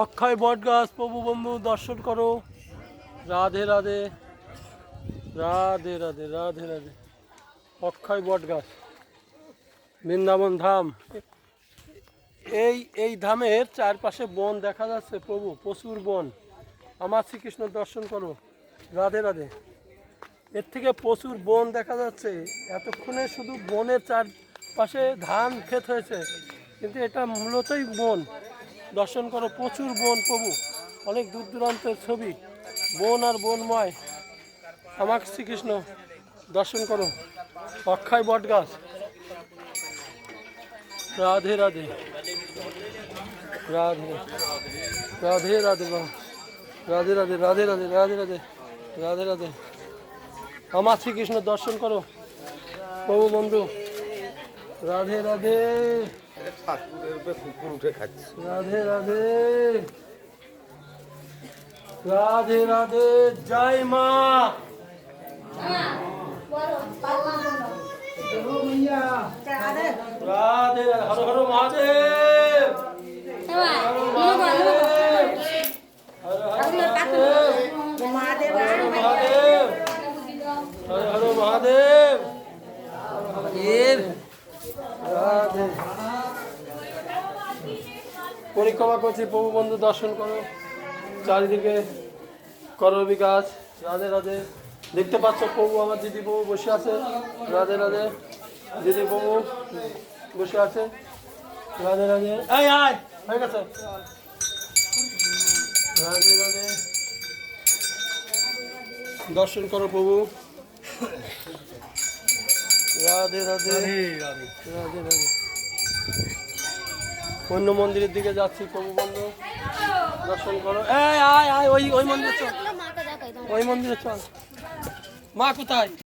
অক্ষয় বট গাছ প্রভু বন্ধু দর্শন করো। রাধে রাধে রাধে রাধে রাধে রাধে। অক্ষয় বট গাছ, বৃন্দাবন ধাম। এই ধামের চারপাশে বন দেখা যাচ্ছে প্রভু, প্রচুর বন। আমার শ্রীকৃষ্ণ দর্শন করো। রাধে রাধে। এর থেকে প্রচুর বন দেখা যাচ্ছে। এতক্ষণে শুধু বনের চারপাশে ধান ক্ষেত হয়েছে, কিন্তু এটা মূলতই বন। দর্শন করো, প্রচুর বন প্রভু। অনেক দূর দূরান্তের ছবি, বন আর বনময়। আমার শ্রীকৃষ্ণ দর্শন করো। অক্ষয় বট গাছ। রাধে রাধে রাধে রাধে রাধে রাধে রাধে রাধে রাধে রাধে রাধে রাধে রাধে। আমার শ্রীকৃষ্ণ দর্শন করো প্রভু বন্ধু। রাধে রাধে রাধে রাধে রাধে রাধে। জয় মা। রাধে রাধে। হর হর মহাদেব। মহাদেব হর হর মহাদেব। রাধে। পরিক্রমা করছি প্রভু বন্ধু, দর্শন করো। চারিদিকে করবী গাছ। রাধে রাধে। দেখতে পাচ্ছ প্রভু, আমার দিদি প্রভু বসে আছে। রাধে রাধে। দিদি প্রভু বসে আছে। রাধে রাধে। এই আয় হয়ে গেছে। রাধে রাধে। দর্শন করো প্রভু। রাধে রাধে রাধে রাধে। অন্য মন্দিরের দিকে যাচ্ছি প্রভু বন্ধু, দর্শন করো। এই আয় আয়, ওই মন্দিরে চল, ওই মন্দিরে চল। মা কোথায়?